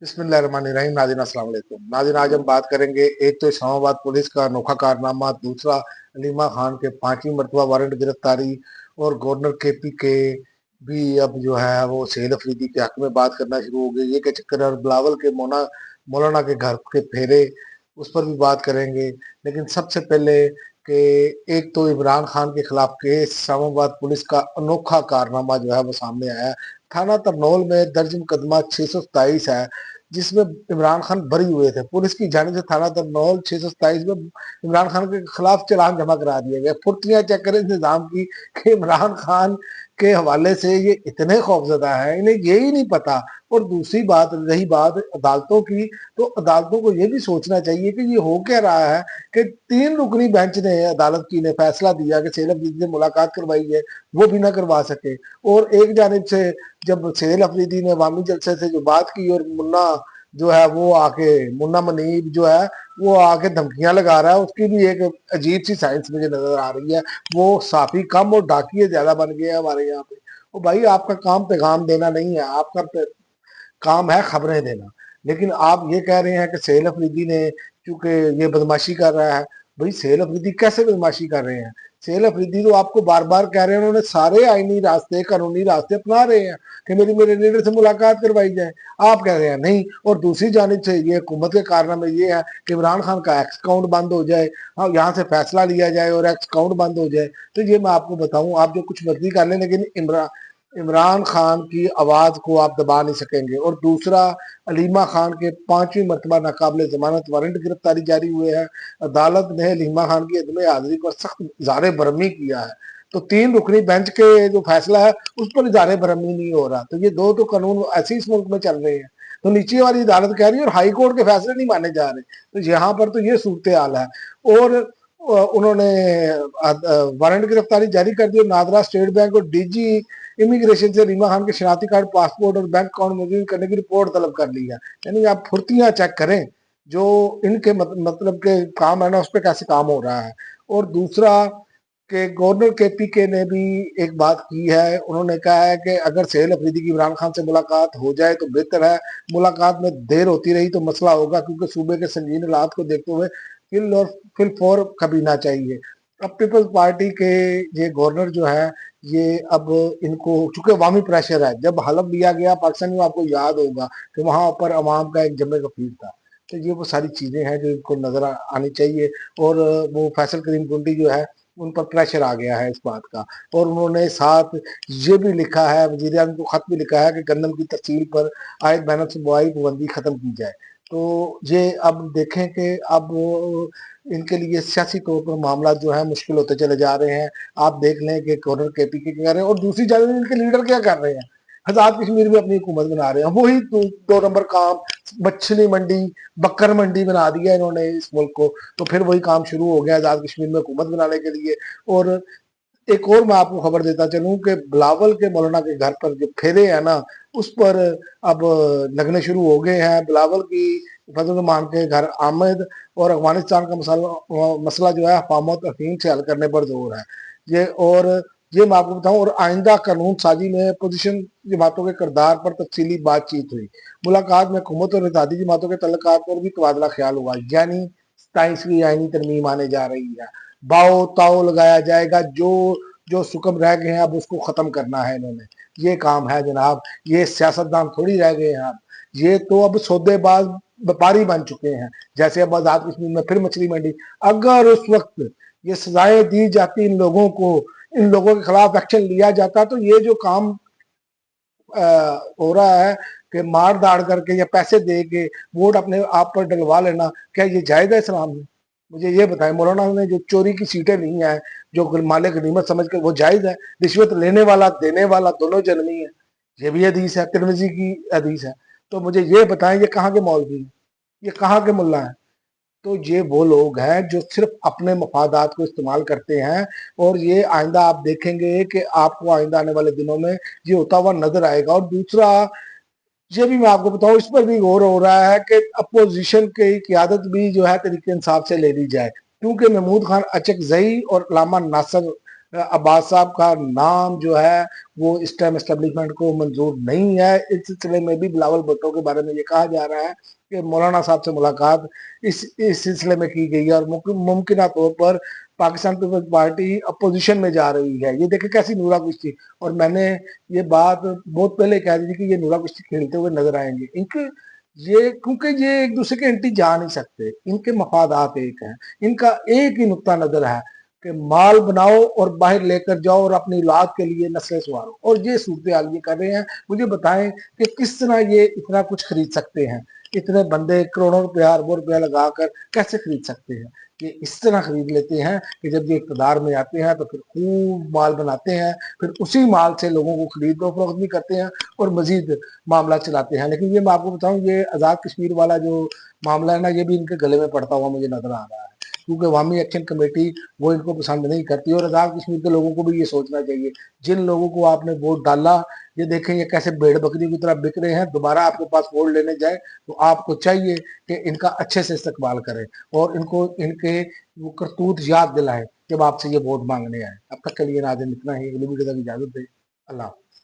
बिस्मिल्लाहिर्रहमानिर्रहीम। नाज़रीन अस्सलाम वालेकुम। नाज़रीन आज हम बात करेंगे, एक तो इस्लामाबाद पुलिस का अनोखा कारनामा, दूसरा अलीमा खान के 5वीं मरतबा वारंट गिरफ्तारी और गवर्नर केपी के भी अब जो है वो सैयद अफरीदी के हक में बात करना शुरू हो गई। ये क्या चक्कर है, और बिलावल के मौलाना के घर के फेरे, उस पर भी बात करेंगे। लेकिन सबसे पहले कि एक तो इमरान खान के खिलाफ केस, इस्लामाबाद पुलिस का अनोखा कारनामा जो है वो सामने आया। थाना तरनौल में दर्ज मुकदमा 627 है, जिसमें इमरान खान बरी हुए थे। पुलिस की जानिब से थाना तरनौल 627 में इमरान खान के खिलाफ चालान जमा करा दिया गया। फुर्तियां चेक करें इस निजाम की कि इमरान खान के हवाले से ये इतने खौफजदा हैं, इन्हें यही नहीं पता। और दूसरी बात, रही बात अदालतों की, तो अदालतों को ये भी सोचना चाहिए कि ये हो क्या रहा है कि 3 रुकनी बेंच ने, अदालत की ने फैसला दिया कि सैयद अफरीदी से मुलाकात करवाई है, वो भी ना करवा सके। और एक जानिब से जब सैयद अफरीदी ने अवामी जलसे से जो बात की, और मुन्ना जो है वो आके, मुन्ना मनीब जो है वो आके धमकियां लगा रहा है, उसकी भी एक अजीब सी साइंस मुझे नजर आ रही है। वो साफी कम और डाकिए ज्यादा बन गए हैं हमारे यहाँ पे। ओ भाई, आपका काम पैगाम देना नहीं है, आपका काम है खबरें देना। लेकिन आप ये कह रहे हैं कि सैयद अफरीदी ने चूंकि ये बदमाशी कर रहा है। भाई, सैयद अफरीदी कैसे बदमाशी कर रहे हैं? सैयद अफरीदी तो आपको बार बार कह रहे हैं, उन्होंने सारे आईनी रास्ते, कानूनी रास्ते अपना रहे हैं कि मेरे लीडर से मुलाकात करवाई जाए। आप कह रहे हैं नहीं। और दूसरी जानिब से ये हुकूमत के कारनामे ये है कि इमरान खान का एक्स अकाउंट बंद हो जाए, हाँ, यहाँ से फैसला लिया जाए और एक्स अकाउंट बंद हो जाए। तो ये मैं आपको बताऊं, आप जो कुछ मर्जी कर लें, लेकिन इमरान खान की आवाज को आप दबा नहीं सकेंगे। और दूसरा, अलीमा खान के 5वीं मरतबा नाकाबिले जमानत वारंट गिरफ्तारी जारी हुए हैं। अदालत ने अलीमा खान की अदम हाजिरी पर सख्त इज़हार बरहमी किया है। तो 3 रुकनी बेंच के जो फैसला है उस पर इज़हार बरहमी नहीं हो रहा। तो ये दो तो कानून ऐसे इस मुल्क में चल रहे हैं। तो नीचे वाली अदालत कह रही है और हाई कोर्ट के फैसले नहीं माने जा रहे। तो यहाँ पर तो ये सूरत हाल है। और उन्होंने वारंट गिरफ्तारी जारी कर दी और नादरा स्टेट बैंक और डीजी इमिग्रेशन से रीमा खान के शनाख्ती कार्ड, पासपोर्ट और बैंक अकाउंट मौजूद करने की रिपोर्ट तलब कर ली है। यानी आप फुर्तियां चेक करें, जो इनके मतलब के काम है ना, उस पर कैसे काम हो रहा है। और दूसरा कि गवर्नर केपी के ने भी एक बात की है। उन्होंने कहा है कि अगर सैयद अफरीदी की इमरान खान से मुलाकात हो जाए तो बेहतर है, मुलाकात में देर होती रही तो मसला होगा, क्योंकि सूबे के संगीन हालात को देखते हुए फिल और फिल फॉर कभी ना चाहिए। अब पीपल्स पार्टी के ये गवर्नर जो है, ये अब इनको चूंकि अवामी प्रेशर है, जब हलफ लिया गया पाकिस्तान में, आपको याद होगा कि वहां पर अवाम का एक जमे कफीर था। तो ये वो सारी चीजें हैं जो इनको नजर आनी चाहिए। और वो फैसल करीम गुंडी जो है, उन पर प्रेशर आ गया है इस बात का। और उन्होंने साथ ये भी लिखा है, वजीर आज़म को खत भी लिखा है कि गंदम की तहसील पर आयद मेहनत से बुआई पाबंदी खत्म की जाए। तो ये अब देखें कि अब इनके लिए सियासी तौर पर मामला जो है मुश्किल होते चले जा रहे हैं। आप देख लें कि गवर्नर केपी के कह रहे हैं, और दूसरी जानब इनके लीडर क्या कर रहे हैं, आजाद कश्मीर में अपनी हुकूमत बना रहे हैं। वही दो नंबर काम, मछली मंडी, बकर मंडी बना दिया इन्होंने इस मुल्क को। तो फिर वही काम शुरू हो गया आजाद कश्मीर में हुकूमत बनाने के लिए। और एक और मैं आपको खबर देता चलूं कि बिलावल के मौलाना के घर पर जो फेरे हैं ना, उस पर अब लगने शुरू हो गए हैं। बिलावल की फजल मान के घर आमद और अफगानिस्तान का मसला जो है हफामत अफीम से हल करने पर जोर है। ये और ये मैं आपको बताऊं, और आइंदा कानून साजी में अपोजिशन जमातों के किरदार पर तफसीली बातचीत हुई। मुलाकात में हुकूमत और इत्तेहादी जमातों के तल्लुकात पर भी तबादला ख्याल हुआ। यानी 27वीं आईनी तरमीम आने जा रही है। बाओ ताओ लगाया जाएगा, जो जो सुकम रह गए हैं अब उसको खत्म करना है इन्होंने। ये काम है जनाब, ये सियासतदान थोड़ी रह गए हैं अब। ये तो अब सौदेबाज व्यापारी बन चुके हैं। जैसे अब आजाद कश्मीर में फिर मछली मंडी, अगर उस वक्त ये सजाएं दी जाती इन लोगों को, इन लोगों के खिलाफ एक्शन लिया जाता, तो ये जो काम हो रहा है कि मार दाड़ करके या पैसे दे के वोट अपने आप पर डलवा लेना, क्या ये जायज है इस्लाम में? मुझे ये बताएं, मौलाना ने जो चोरी की सीटें ली हैं, जो मालिक गनीमत समझ कर, वो जायज है? रिश्वत लेने वाला देने वाला दोनों जन्मी है। ये भी हदीस है, तिरमिजी की हदीस है। तो मुझे ये बताएं, ये कहाँ के मौलवी हैं, ये कहाँ के मुल्ला हैं? तो ये वो लोग हैं जो सिर्फ अपने मफादात को इस्तेमाल करते हैं। और ये आइंदा आप देखेंगे कि आपको आइंदा आने वाले दिनों में ये होता हुआ नजर आएगा। और दूसरा, ये भी मैं आपको बताऊं, इस पर भी गौर हो रहा है कि अपोजिशन की क्यादत भी जो है तरीके इंसाफ से ले ली जाए, क्योंकि महमूद खान अचकजई और अल्लामा नासर عباس صاحب کا نام جو ہے وہ اس ٹائم اسٹیبلشمنٹ کو منظور نہیں ہے۔ اس سلسلے میں بھی بلاول بھٹو کے بارے میں یہ کہا جا رہا ہے کہ مولانا صاحب سے ملاقات اس سلسلے میں کی گئی ہے اور ممکنہ طور پر پاکستان پیپلز پارٹی اپوزیشن میں جا رہی ہے۔ یہ دیکھیں کیسی نورا کشتی، اور میں نے یہ بات بہت پہلے کہہ دی تھی کہ یہ نورا کشتی کھیلتے ہوئے نظر آئیں گے، کیونکہ یہ ایک دوسرے کے اینٹی جا نہیں سکتے، ان کے مفادات ایک ہیں، ان کا ایک ہی نقطہ نظر ہے کہ مال بناؤ اور باہر لے کر جاؤ اور اپنی اولاد کے لیے نسلیں سنوارو، اور یہ صورتحال یہ کر رہے ہیں۔ مجھے بتائیں کہ کس طرح یہ اتنا کچھ خرید سکتے ہیں؟ اتنے بندے کروڑوں روپیہ اربوں روپیہ لگا کر کیسے خرید سکتے ہیں؟ یہ اس طرح خرید لیتے ہیں کہ جب یہ اقتدار میں آتے ہیں تو پھر خوب مال بناتے ہیں، پھر اسی مال سے لوگوں کو خرید و فروخت بھی کرتے ہیں اور مزید معاملہ چلاتے ہیں۔ لیکن یہ میں آپ کو بتاؤں، یہ آزاد کشمیر والا جو معاملہ ہے نا، یہ بھی ان کے گلے میں پڑتا ہوا مجھے نظر آ رہا ہے، کیونکہ عوامی ایکشن کمیٹی وہ ان کو پسند نہیں کرتی، اور آزاد کشمیر کے لوگوں کو بھی یہ سوچنا چاہیے، جن لوگوں کو آپ نے ووٹ ڈالا، یہ دیکھیں یہ کیسے بھیڑ بکری کی طرح بک رہے ہیں۔ دوبارہ آپ کے پاس ووٹ لینے جائیں تو آپ کو چاہیے کہ ان کا اچھے سے استقبال کریں اور ان کو ان کے وہ کرتوت یاد دلائیں جب آپ سے یہ ووٹ مانگنے آئے۔ اب تک کے لیے ناظرین اتنا ہی، اگلی ویڈیو تک اجازت دیں، اللہ حافظ۔